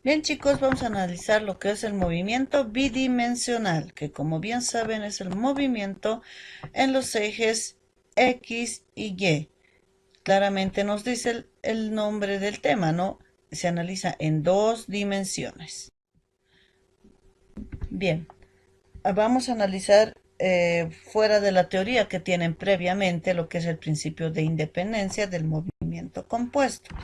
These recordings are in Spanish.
Bien chicos, vamos a analizar lo que es el movimiento bidimensional, que como bien saben es el movimiento en los ejes X y Y. Claramente nos dice el nombre del tema, ¿no? Se analiza en dos dimensiones. Bien, vamos a analizar fuera de la teoría que tienen previamente lo que es el principio de independencia del movimiento compuesto.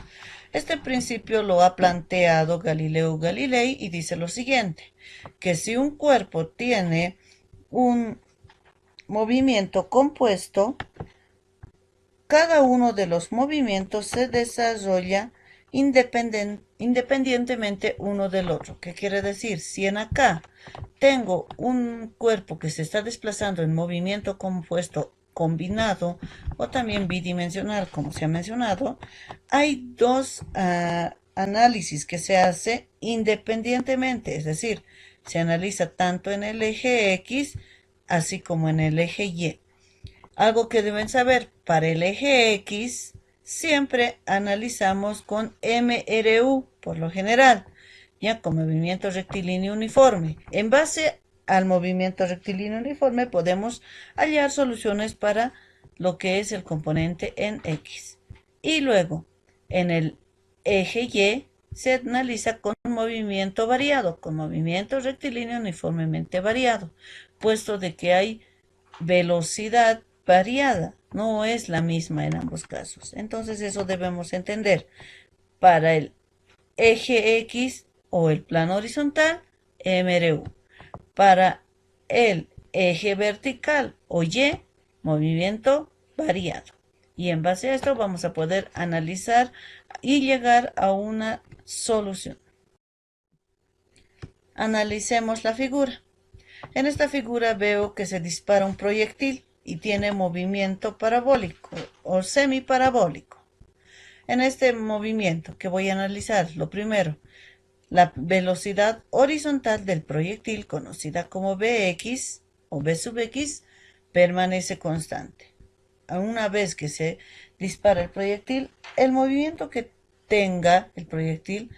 Este principio lo ha planteado Galileo Galilei y dice lo siguiente, que si un cuerpo tiene un movimiento compuesto, cada uno de los movimientos se desarrolla independientemente uno del otro. ¿Qué quiere decir? Si en acá tengo un cuerpo que se está desplazando en movimiento compuesto combinado o también bidimensional, como se ha mencionado, hay dos análisis que se hace independientemente, es decir, se analiza tanto en el eje X así como en el eje Y. Algo que deben saber, para el eje X siempre analizamos con MRU por lo general, ya con movimiento rectilíneo uniforme. En base al movimiento rectilíneo uniforme podemos hallar soluciones para lo que es el componente en X. Y luego, en el eje Y se analiza con movimiento variado, con movimiento rectilíneo uniformemente variado, puesto de que hay velocidad variada, no es la misma en ambos casos. Entonces eso debemos entender. Para el eje X o el plano horizontal, MRU. Para el eje vertical o Y, movimiento variado. Y en base a esto vamos a poder analizar y llegar a una solución. Analicemos la figura. En esta figura veo que se dispara un proyectil y tiene movimiento parabólico o semiparabólico. En este movimiento que voy a analizar, lo primero, la velocidad horizontal del proyectil, conocida como Bx o B sub x, permanece constante. Una vez que se dispara el proyectil, el movimiento que tenga el proyectil,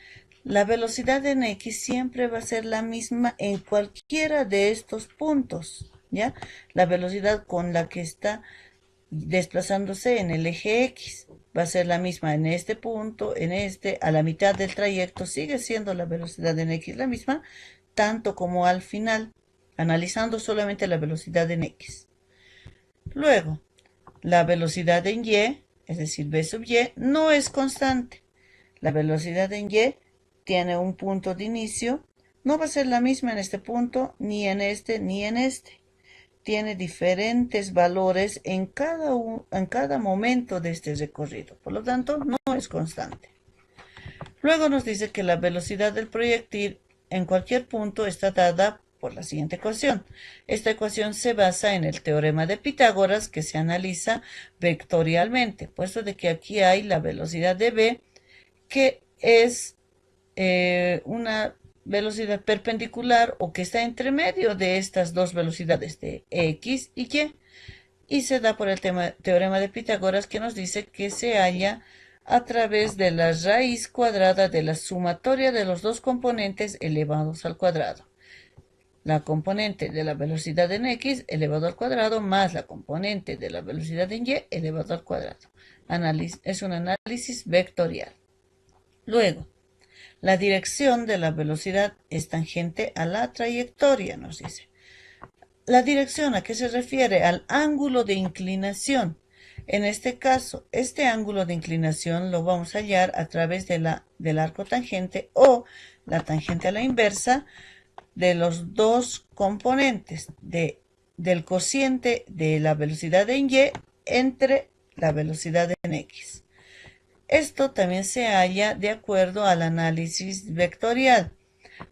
la velocidad en X siempre va a ser la misma en cualquiera de estos puntos, ¿ya? La velocidad con la que está desplazándose en el eje X va a ser la misma en este punto, en este, a la mitad del trayecto sigue siendo la velocidad en X la misma, tanto como al final, analizando solamente la velocidad en X. Luego, la velocidad en Y, es decir, V sub Y, no es constante. La velocidad en Y tiene un punto de inicio, no va a ser la misma en este punto, ni en este, ni en este. Tiene diferentes valores en cada momento de este recorrido. Por lo tanto, no es constante. Luego nos dice que la velocidad del proyectil en cualquier punto está dada por la siguiente ecuación. Esta ecuación se basa en el teorema de Pitágoras que se analiza vectorialmente, puesto de que aquí hay la velocidad de v que es una velocidad perpendicular o que está entre medio de estas dos velocidades de x y y. Y se da por el teorema de Pitágoras que nos dice que se halla a través de la raíz cuadrada de la sumatoria de los dos componentes elevados al cuadrado. La componente de la velocidad en x elevado al cuadrado más la componente de la velocidad en y elevado al cuadrado. Es un análisis vectorial. Luego, la dirección de la velocidad es tangente a la trayectoria, nos dice. La dirección a qué se refiere al ángulo de inclinación. En este caso, este ángulo de inclinación lo vamos a hallar a través del arco tangente o la tangente a la inversa de los dos componentes del cociente de la velocidad en y entre la velocidad en x. Esto también se halla de acuerdo al análisis vectorial,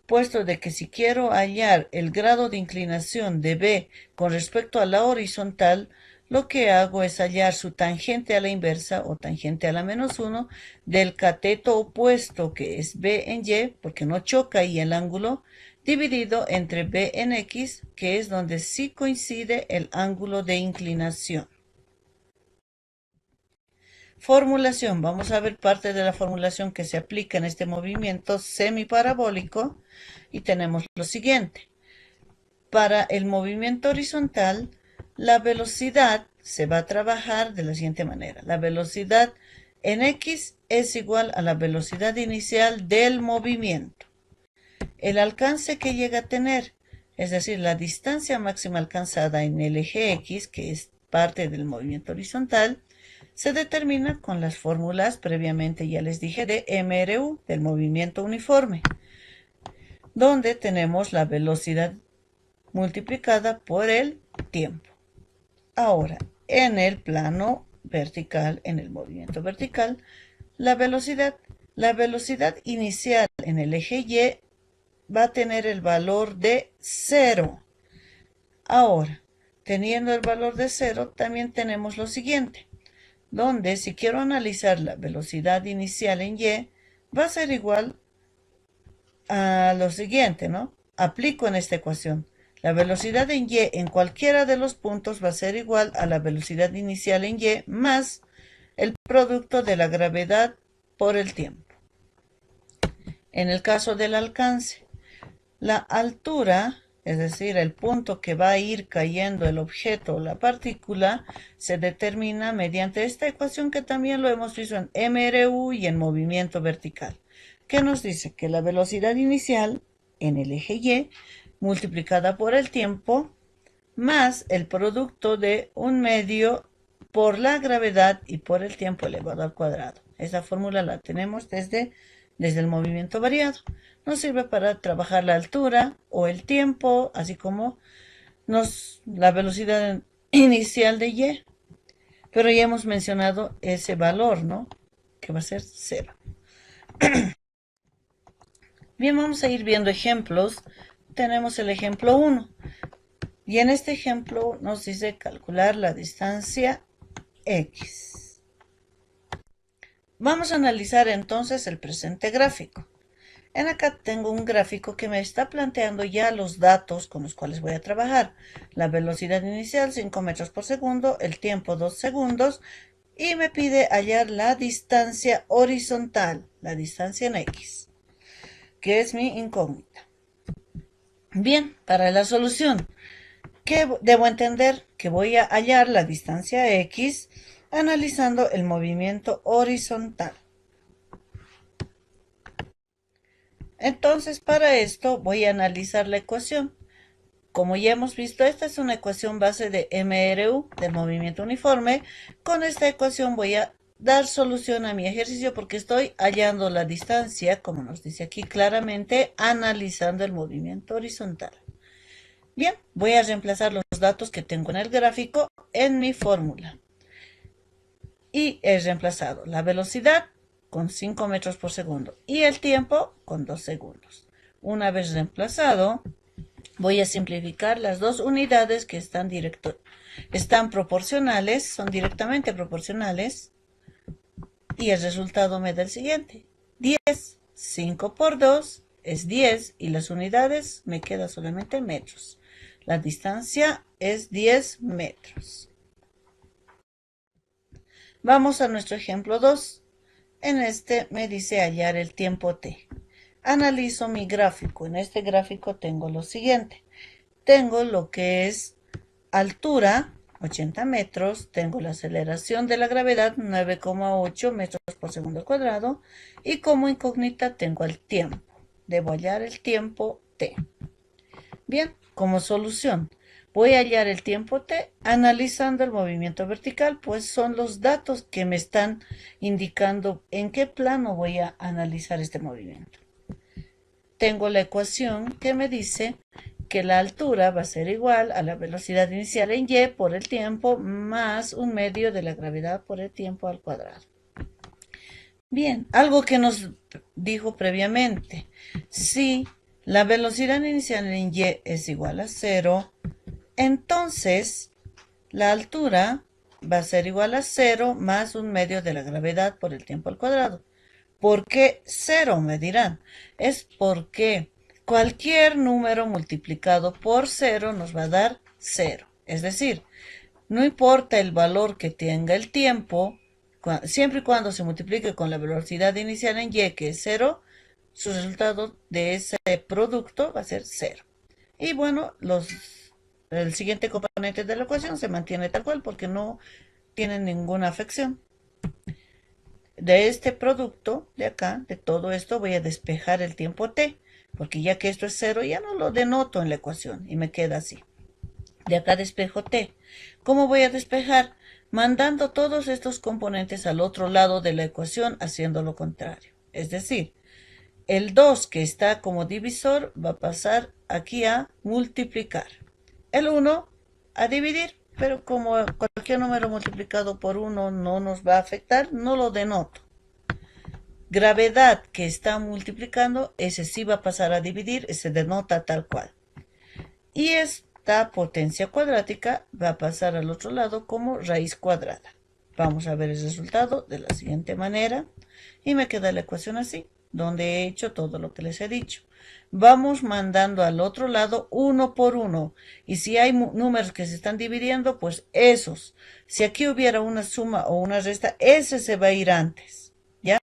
puesto de que si quiero hallar el grado de inclinación de B con respecto a la horizontal, lo que hago es hallar su tangente a la inversa o tangente a la menos 1 del cateto opuesto, que es B en Y, porque no choca ahí el ángulo, dividido entre B en X, que es donde sí coincide el ángulo de inclinación. Formulación. Vamos a ver parte de la formulación que se aplica en este movimiento semiparabólico y tenemos lo siguiente. Para el movimiento horizontal, la velocidad se va a trabajar de la siguiente manera. La velocidad en X es igual a la velocidad inicial del movimiento. El alcance que llega a tener, es decir, la distancia máxima alcanzada en el eje X, que es parte del movimiento horizontal, se determina con las fórmulas previamente ya les dije de MRU, del movimiento uniforme, donde tenemos la velocidad multiplicada por el tiempo. Ahora, en el plano vertical, en el movimiento vertical, la velocidad inicial en el eje Y va a tener el valor de 0. Ahora, teniendo el valor de 0, también tenemos lo siguiente, donde si quiero analizar la velocidad inicial en Y, va a ser igual a lo siguiente, ¿no? Aplico en esta ecuación. La velocidad en Y en cualquiera de los puntos va a ser igual a la velocidad inicial en Y más el producto de la gravedad por el tiempo. En el caso del alcance, la altura, es decir, el punto que va a ir cayendo el objeto o la partícula, se determina mediante esta ecuación que también lo hemos visto en MRU y en movimiento vertical, que nos dice que la velocidad inicial en el eje Y multiplicada por el tiempo más el producto de un medio por la gravedad y por el tiempo elevado al cuadrado. Esa fórmula la tenemos desde el movimiento variado. Nos sirve para trabajar la altura o el tiempo, así como la velocidad inicial de Y. Pero ya hemos mencionado ese valor, ¿no? Que va a ser 0. Bien, vamos a ir viendo ejemplos. Tenemos el ejemplo 1. Y en este ejemplo nos dice calcular la distancia X. Vamos a analizar entonces el presente gráfico. En acá tengo un gráfico que me está planteando ya los datos con los cuales voy a trabajar. La velocidad inicial 5 metros por segundo, el tiempo 2 segundos y me pide hallar la distancia horizontal, la distancia en X, que es mi incógnita. Bien, para la solución, ¿qué debo entender? Que voy a hallar la distancia X analizando el movimiento horizontal. Entonces, para esto voy a analizar la ecuación. Como ya hemos visto, esta es una ecuación base de MRU, del movimiento uniforme. Con esta ecuación voy a dar solución a mi ejercicio porque estoy hallando la distancia, como nos dice aquí claramente, analizando el movimiento horizontal. Bien, voy a reemplazar los datos que tengo en el gráfico en mi fórmula. Y he reemplazado la velocidad con 5 metros por segundo y el tiempo con 2 segundos. Una vez reemplazado, voy a simplificar las dos unidades que están proporcionales, son directamente proporcionales, y el resultado me da el siguiente: 10, 5 por 2 es 10 y las unidades me quedan solamente metros. La distancia es 10 metros. Vamos a nuestro ejemplo 2. En este me dice hallar el tiempo t. Analizo mi gráfico. En este gráfico tengo lo siguiente. Tengo lo que es altura, 80 metros. Tengo la aceleración de la gravedad, 9,8 metros por segundo al cuadrado. Y como incógnita tengo el tiempo. Debo hallar el tiempo t. Bien, como solución, voy a hallar el tiempo t analizando el movimiento vertical, pues son los datos que me están indicando en qué plano voy a analizar este movimiento. Tengo la ecuación que me dice que la altura va a ser igual a la velocidad inicial en Y por el tiempo más un medio de la gravedad por el tiempo al cuadrado. Bien, algo que nos dijo previamente. Si la velocidad inicial en Y es igual a 0, entonces la altura va a ser igual a 0 más un medio de la gravedad por el tiempo al cuadrado. ¿Por qué 0? Me dirán. Es porque cualquier número multiplicado por 0 nos va a dar 0. Es decir, no importa el valor que tenga el tiempo, siempre y cuando se multiplique con la velocidad inicial en y, que es 0, su resultado de ese producto va a ser 0. Y bueno, el siguiente componente de la ecuación se mantiene tal cual porque no tiene ninguna afección. De este producto de acá, de todo esto, voy a despejar el tiempo t, porque ya que esto es 0, ya no lo denoto en la ecuación y me queda así. De acá despejo t. ¿Cómo voy a despejar? Mandando todos estos componentes al otro lado de la ecuación, haciendo lo contrario. Es decir, el 2 que está como divisor va a pasar aquí a multiplicar. El 1 a dividir, pero como cualquier número multiplicado por 1 no nos va a afectar, no lo denoto. Gravedad que está multiplicando, ese sí va a pasar a dividir, se denota tal cual. Y esta potencia cuadrática va a pasar al otro lado como raíz cuadrada. Vamos a ver el resultado de la siguiente manera. Y me queda la ecuación así, donde he hecho todo lo que les he dicho. Vamos mandando al otro lado uno por uno. Y si hay números que se están dividiendo, pues esos. Si aquí hubiera una suma o una resta, ese se va a ir antes. ¿Ya?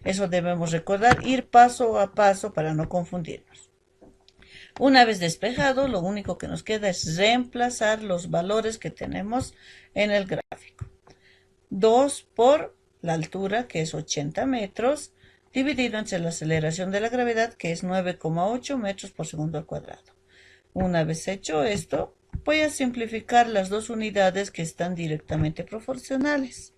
Eso debemos recordar, ir paso a paso para no confundirnos. Una vez despejado, lo único que nos queda es reemplazar los valores que tenemos en el gráfico. 2 por la altura, que es 80 metros, dividido entre la aceleración de la gravedad, que es 9,8 metros por segundo al cuadrado. Una vez hecho esto, voy a simplificar las dos unidades que están directamente proporcionales.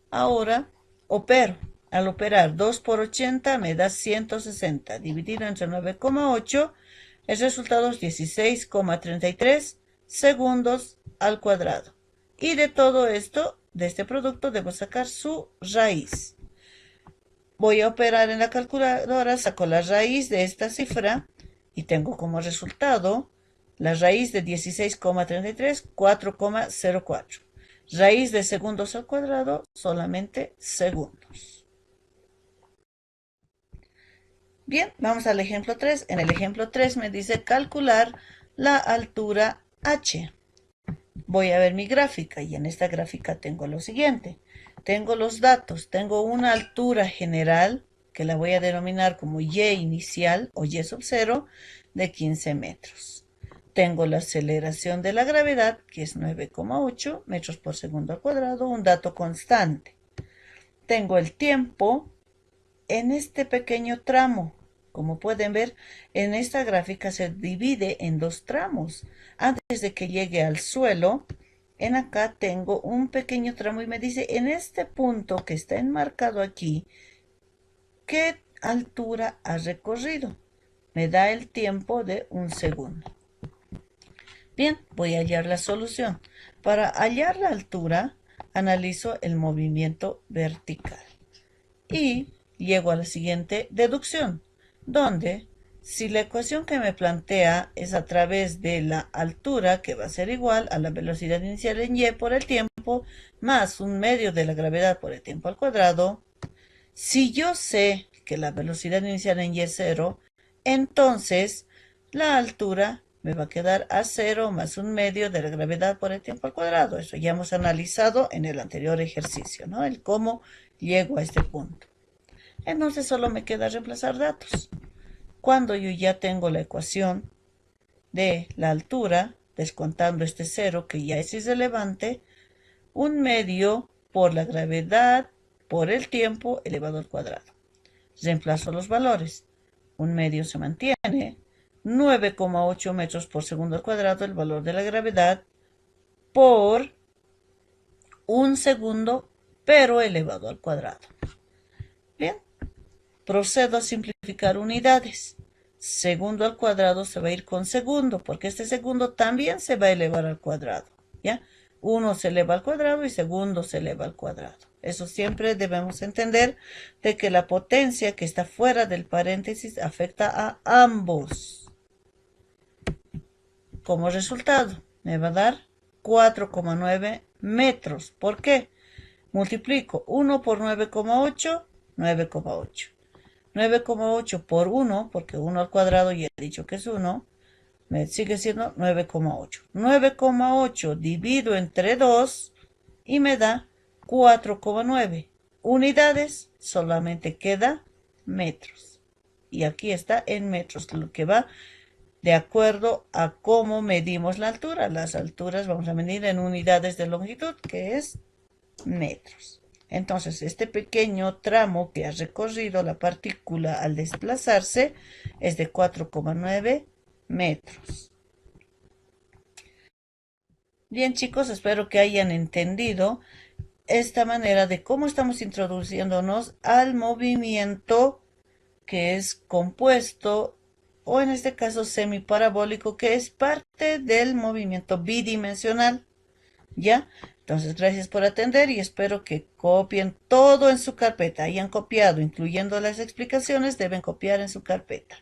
Ahora opero. Al operar 2 por 80 me da 160, dividido entre 9,8, el resultado es 16,33 segundos al cuadrado. Y de todo esto, de este producto, debo sacar su raíz. Voy a operar en la calculadora, saco la raíz de esta cifra y tengo como resultado la raíz de 16,33, 4,04. Raíz de segundos al cuadrado, solamente segundos. Bien, vamos al ejemplo 3. En el ejemplo 3 me dice calcular la altura h. Voy a ver mi gráfica y en esta gráfica tengo lo siguiente. Tengo los datos, tengo una altura general que la voy a denominar como y inicial o y sub 0 de 15 metros. Tengo la aceleración de la gravedad que es 9,8 metros por segundo al cuadrado, un dato constante. Tengo el tiempo en este pequeño tramo. Como pueden ver, en esta gráfica se divide en dos tramos. Antes de que llegue al suelo, en acá tengo un pequeño tramo y me dice, en este punto que está enmarcado aquí, ¿qué altura ha recorrido? Me da el tiempo de 1 segundo. Bien, voy a hallar la solución. Para hallar la altura, analizo el movimiento vertical. Y llego a la siguiente deducción, donde si la ecuación que me plantea es a través de la altura, que va a ser igual a la velocidad inicial en y por el tiempo, más 1/2 de la gravedad por el tiempo al cuadrado, si yo sé que la velocidad inicial en y es 0, entonces la altura me va a quedar a 0 más 1/2 de la gravedad por el tiempo al cuadrado. Eso ya hemos analizado en el anterior ejercicio, ¿no? El cómo llego a este punto. Entonces solo me queda reemplazar datos. Cuando yo ya tengo la ecuación de la altura, descontando este 0 que ya es irrelevante, 1/2 por la gravedad por el tiempo elevado al cuadrado. Reemplazo los valores. 1/2 se mantiene. 9,8 metros por segundo al cuadrado, el valor de la gravedad, por 1 segundo, pero elevado al cuadrado. Bien, procedo a simplificar unidades. Segundo al cuadrado se va a ir con segundo, porque este segundo también se va a elevar al cuadrado. ¿Ya? 1 se eleva al cuadrado y segundo se eleva al cuadrado. Eso siempre debemos entender de que la potencia que está fuera del paréntesis afecta a ambos. Como resultado, me va a dar 4,9 metros. ¿Por qué? Multiplico 1 por 9,8, 9,8. 9,8 por 1, porque 1 al cuadrado ya he dicho que es 1, me sigue siendo 9,8. 9,8 divido entre 2 y me da 4,9 unidades, solamente queda metros. Y aquí está en metros, lo que va de acuerdo a cómo medimos la altura. Las alturas vamos a medir en unidades de longitud, que es metros. Entonces, este pequeño tramo que ha recorrido la partícula al desplazarse es de 4,9 metros. Bien, chicos, espero que hayan entendido esta manera de cómo estamos introduciéndonos al movimiento que es compuesto, o en este caso semiparabólico, que es parte del movimiento bidimensional. ¿Ya? Entonces, gracias por atender y espero que copien todo en su carpeta. Hayan copiado, incluyendo las explicaciones, deben copiar en su carpeta.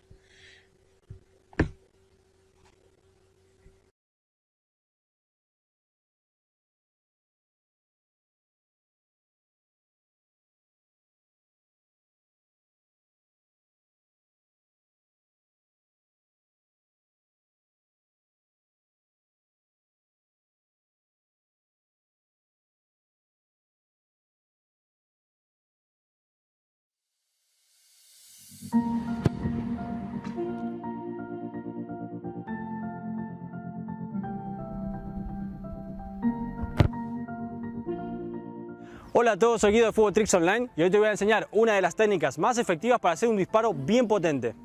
Hola a todos, soy Guido de Fubo Tricks Online y hoy te voy a enseñar una de las técnicas más efectivas para hacer un disparo bien potente.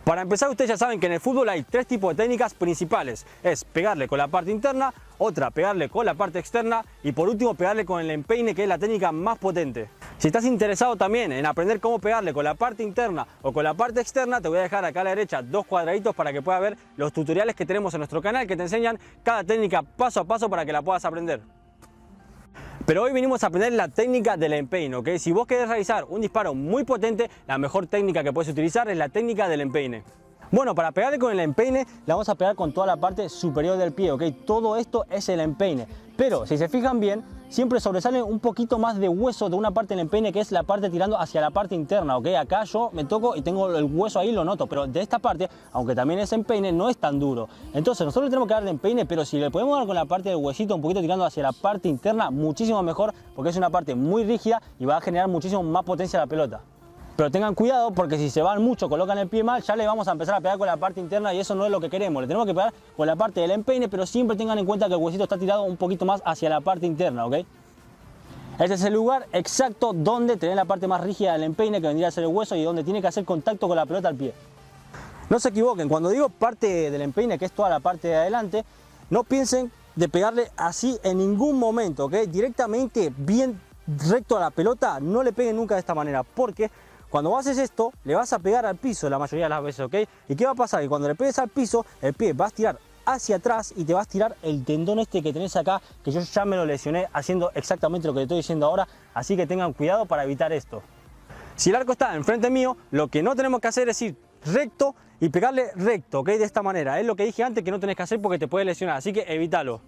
Para empezar, ustedes ya saben que en el fútbol hay tres tipos de técnicas principales. Es pegarle con la parte interna, otra pegarle con la parte externa y por último pegarle con el empeine, que es la técnica más potente. Si estás interesado también en aprender cómo pegarle con la parte interna o con la parte externa, te voy a dejar acá a la derecha dos cuadraditos para que puedas ver los tutoriales que tenemos en nuestro canal que te enseñan cada técnica paso a paso para que la puedas aprender. Pero hoy venimos a aprender la técnica del empeine, ¿ok? Si vos querés realizar un disparo muy potente, la mejor técnica que puedes utilizar es la técnica del empeine. Bueno, para pegarle con el empeine, la vamos a pegar con toda la parte superior del pie, ¿ok? Todo esto es el empeine. Pero, si se fijan bien, siempre sobresale un poquito más de hueso de una parte del empeine, que es la parte tirando hacia la parte interna, ¿ok? Acá yo me toco y tengo el hueso ahí, lo noto, pero de esta parte, aunque también es empeine, no es tan duro. Entonces, nosotros le tenemos que dar de empeine, pero si le podemos dar con la parte del huesito un poquito tirando hacia la parte interna, muchísimo mejor, porque es una parte muy rígida y va a generar muchísimo más potencia a la pelota. Pero tengan cuidado porque si se van mucho, colocan el pie mal, ya le vamos a empezar a pegar con la parte interna y eso no es lo que queremos. Le tenemos que pegar con la parte del empeine, pero siempre tengan en cuenta que el huesito está tirado un poquito más hacia la parte interna, ¿ok? Este es el lugar exacto donde tenés la parte más rígida del empeine, que vendría a ser el hueso, y donde tiene que hacer contacto con la pelota al pie. No se equivoquen, cuando digo parte del empeine, que es toda la parte de adelante, no piensen de pegarle así en ningún momento, ¿ok? Directamente bien recto a la pelota, no le peguen nunca de esta manera, porque cuando haces esto, le vas a pegar al piso la mayoría de las veces, ¿ok? ¿Y qué va a pasar? Que cuando le pegues al piso, el pie va a estirar hacia atrás y te va a estirar el tendón este que tenés acá, que yo ya me lo lesioné haciendo exactamente lo que te estoy diciendo ahora, así que tengan cuidado para evitar esto. Si el arco está enfrente mío, lo que no tenemos que hacer es ir recto y pegarle recto, ¿ok? De esta manera. Es lo que dije antes que no tenés que hacer porque te puede lesionar, así que evítalo.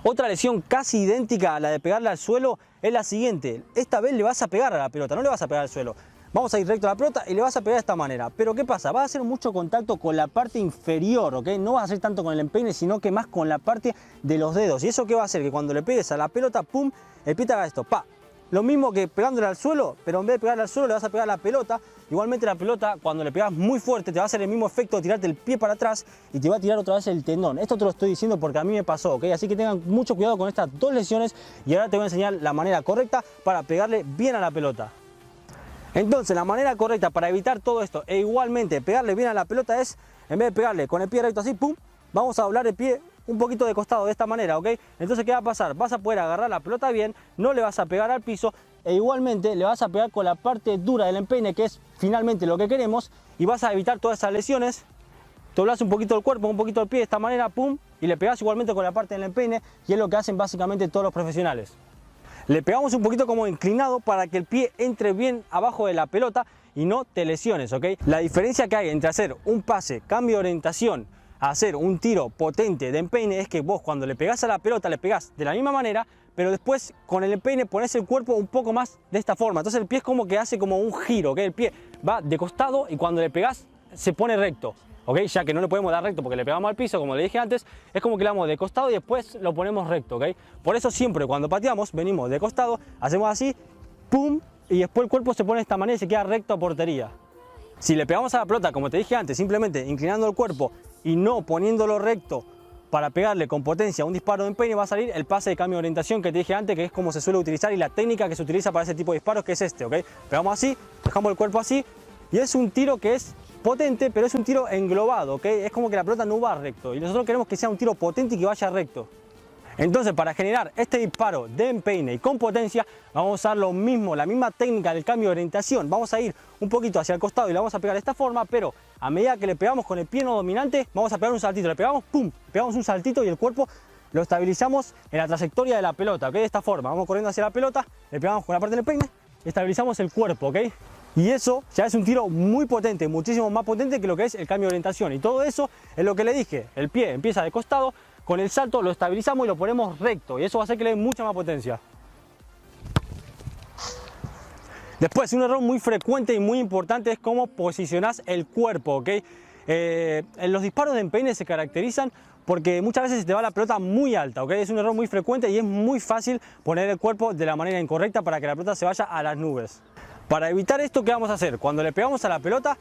Otra lesión casi idéntica a la de pegarle al suelo es la siguiente. Esta vez le vas a pegar a la pelota, no le vas a pegar al suelo. Vamos a ir recto a la pelota y le vas a pegar de esta manera. Pero ¿qué pasa? Vas a hacer mucho contacto con la parte inferior, ¿ok? No vas a hacer tanto con el empeine, sino que más con la parte de los dedos. ¿Y eso qué va a hacer? Que cuando le pegues a la pelota, ¡pum!, el pie te haga esto, ¡pa! Lo mismo que pegándole al suelo, pero en vez de pegarle al suelo le vas a pegar a la pelota. Igualmente la pelota, cuando le pegas muy fuerte, te va a hacer el mismo efecto de tirarte el pie para atrás y te va a tirar otra vez el tendón. Esto te lo estoy diciendo porque a mí me pasó, ¿ok? Así que tengan mucho cuidado con estas dos lesiones y ahora te voy a enseñar la manera correcta para pegarle bien a la pelota. Entonces la manera correcta para evitar todo esto e igualmente pegarle bien a la pelota es, en vez de pegarle con el pie recto así, pum, vamos a doblar el pie un poquito de costado de esta manera, ¿ok? Entonces, ¿qué va a pasar? Vas a poder agarrar la pelota bien, no le vas a pegar al piso e igualmente le vas a pegar con la parte dura del empeine, que es finalmente lo que queremos, y vas a evitar todas esas lesiones. Doblás un poquito el cuerpo, un poquito el pie de esta manera, pum, y le pegás igualmente con la parte del empeine, y es lo que hacen básicamente todos los profesionales. Le pegamos un poquito como inclinado para que el pie entre bien abajo de la pelota y no te lesiones, ¿ok? La diferencia que hay entre hacer un pase, cambio de orientación, a hacer un tiro potente de empeine es que vos cuando le pegás a la pelota le pegás de la misma manera, pero después con el empeine pones el cuerpo un poco más de esta forma. Entonces el pie es como que hace como un giro, ¿ok? El pie va de costado y cuando le pegás se pone recto, ¿ok? Ya que no le podemos dar recto porque le pegamos al piso, como le dije antes, es como que le damos de costado y después lo ponemos recto, ¿ok? Por eso siempre cuando pateamos venimos de costado, hacemos así, pum, y después el cuerpo se pone de esta manera y se queda recto a portería. Si le pegamos a la pelota, como te dije antes, simplemente inclinando el cuerpo y no poniéndolo recto para pegarle con potencia un disparo de empeine, va a salir el pase de cambio de orientación que te dije antes, que es como se suele utilizar y la técnica que se utiliza para ese tipo de disparos, que es este, ¿ok? Pegamos así, dejamos el cuerpo así y es un tiro que es potente, pero es un tiro englobado, ¿ok? Es como que la pelota no va recto y nosotros queremos que sea un tiro potente y que vaya recto. Entonces, para generar este disparo de empeine y con potencia, vamos a usar lo mismo, la misma técnica del cambio de orientación. Vamos a ir un poquito hacia el costado y le vamos a pegar de esta forma, pero a medida que le pegamos con el pie no dominante, vamos a pegar un saltito. Le pegamos, pum, pegamos un saltito y el cuerpo lo estabilizamos en la trayectoria de la pelota, ¿ok? De esta forma, vamos corriendo hacia la pelota, le pegamos con la parte del empeine y estabilizamos el cuerpo, ¿ok? Y eso ya es un tiro muy potente, muchísimo más potente que lo que es el cambio de orientación. Y todo eso es lo que le dije, el pie empieza de costado, con el salto lo estabilizamos y lo ponemos recto y eso va a hacer que le dé mucha más potencia. Después, un error muy frecuente y muy importante es cómo posicionás el cuerpo, ¿ok? Los disparos de empeine se caracterizan porque muchas veces se te va la pelota muy alta, ¿ok? Es un error muy frecuente y es muy fácil poner el cuerpo de la manera incorrecta para que la pelota se vaya a las nubes. Para evitar esto, ¿qué vamos a hacer? Cuando le pegamos a la pelota,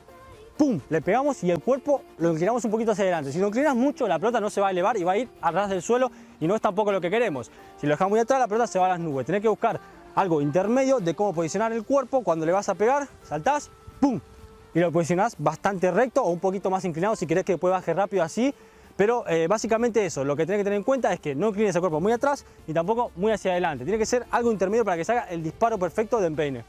¡pum!, le pegamos y el cuerpo lo inclinamos un poquito hacia adelante. Si lo inclinas mucho, la pelota no se va a elevar y va a ir a ras del suelo y no es tampoco lo que queremos. Si lo dejamos muy atrás, la pelota se va a las nubes. Tenés que buscar algo intermedio de cómo posicionar el cuerpo. Cuando le vas a pegar, saltás, ¡pum!, y lo posicionás bastante recto o un poquito más inclinado si querés que después baje rápido así. Pero básicamente eso, lo que tenés que tener en cuenta es que no inclines el cuerpo muy atrás ni tampoco muy hacia adelante. Tiene que ser algo intermedio para que se haga el disparo perfecto de empeine.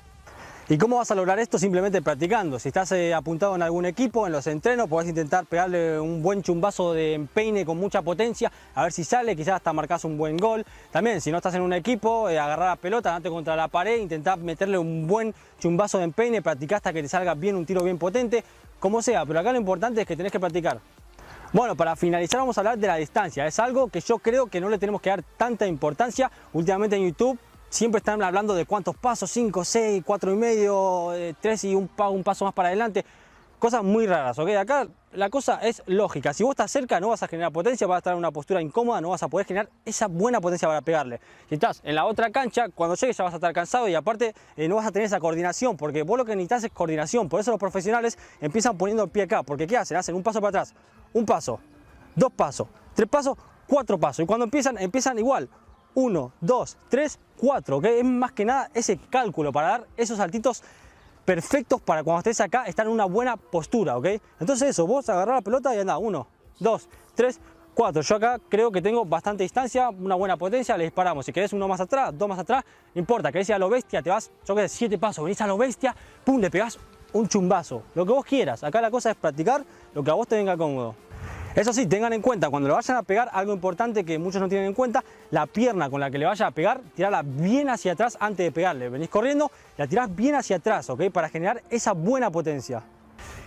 ¿Y cómo vas a lograr esto? Simplemente practicando. Si estás apuntado en algún equipo, en los entrenos, podés intentar pegarle un buen chumbazo de empeine con mucha potencia, a ver si sale, quizás hasta marcas un buen gol. También, si no estás en un equipo, agarrar la pelota, date contra la pared, intentar meterle un buen chumbazo de empeine, practicar hasta que te salga bien un tiro bien potente, como sea, pero acá lo importante es que tenés que practicar. Bueno, para finalizar vamos a hablar de la distancia. Es algo que yo creo que no le tenemos que dar tanta importancia. Últimamente en YouTube siempre están hablando de cuántos pasos, 5, 6, 4 y medio, 3 y un paso más para adelante. Cosas muy raras, ¿ok? Acá la cosa es lógica. Si vos estás cerca no vas a generar potencia, vas a estar en una postura incómoda, no vas a poder generar esa buena potencia para pegarle. Si estás en la otra cancha, cuando llegues ya vas a estar cansado y aparte no vas a tener esa coordinación, porque vos lo que necesitas es coordinación. Por eso los profesionales empiezan poniendo el pie acá, porque ¿qué hacen? Hacen un paso para atrás, un paso, 2 pasos, 3 pasos, 4 pasos. Y cuando empiezan igual. 1, 2, 3, 4, ¿ok? Es más que nada ese cálculo para dar esos saltitos perfectos para cuando estés acá estar en una buena postura, ¿ok? Entonces eso, vos agarrás la pelota y andá, 1, 2, 3, 4. Yo acá creo que tengo bastante distancia, una buena potencia, le disparamos. Si querés uno más atrás, 2 más atrás, no importa, querés ir a lo bestia, te vas, yo qué sé, 7 pasos, venís a lo bestia, pum, le pegás un chumbazo, lo que vos quieras. Acá la cosa es practicar lo que a vos te venga cómodo. Eso sí, tengan en cuenta, cuando le vayan a pegar, algo importante que muchos no tienen en cuenta, la pierna con la que le vaya a pegar, tirarla bien hacia atrás antes de pegarle. Venís corriendo, la tirás bien hacia atrás, ¿ok? Para generar esa buena potencia.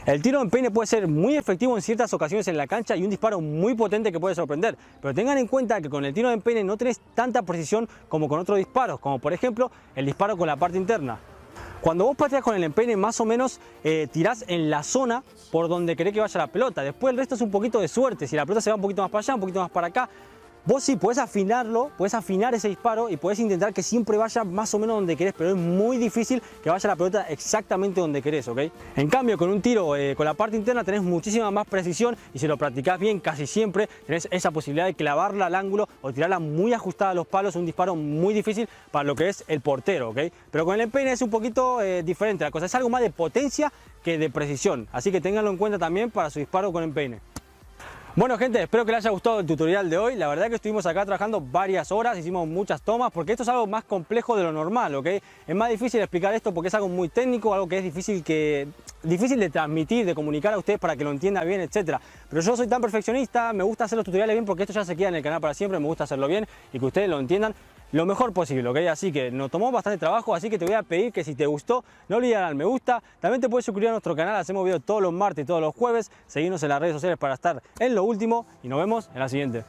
El tiro de empeine puede ser muy efectivo en ciertas ocasiones en la cancha y un disparo muy potente que puede sorprender. Pero tengan en cuenta que con el tiro de empeine no tenés tanta precisión como con otros disparos, como por ejemplo el disparo con la parte interna. Cuando vos pateas con el empeine, más o menos tirás en la zona por donde querés que vaya la pelota. Después el resto es un poquito de suerte. Si la pelota se va un poquito más para allá, un poquito más para acá, Vos sí podés afinarlo, podés afinar ese disparo y podés intentar que siempre vaya más o menos donde querés, pero es muy difícil que vaya la pelota exactamente donde querés, ¿ok? En cambio, con un tiro con la parte interna tenés muchísima más precisión y si lo practicás bien, casi siempre tenés esa posibilidad de clavarla al ángulo o tirarla muy ajustada a los palos, un disparo muy difícil para lo que es el portero, ¿ok? Pero con el empeine es un poquito diferente la cosa, es algo más de potencia que de precisión, así que ténganlo en cuenta también para su disparo con empeine. Bueno gente, espero que les haya gustado el tutorial de hoy. La verdad que estuvimos acá trabajando varias horas, hicimos muchas tomas porque esto es algo más complejo de lo normal, ¿ok? Es más difícil explicar esto porque es algo muy técnico, algo que es difícil de transmitir, de comunicar a ustedes para que lo entiendan bien, etcétera. Pero yo soy tan perfeccionista, me gusta hacer los tutoriales bien porque esto ya se queda en el canal para siempre, me gusta hacerlo bien y que ustedes lo entiendan lo mejor posible, ¿ok? Así que nos tomó bastante trabajo, así que te voy a pedir que si te gustó, no olvides darle al me gusta. También te puedes suscribir a nuestro canal, hacemos videos todos los martes y todos los jueves. Seguirnos en las redes sociales para estar en lo último y nos vemos en la siguiente.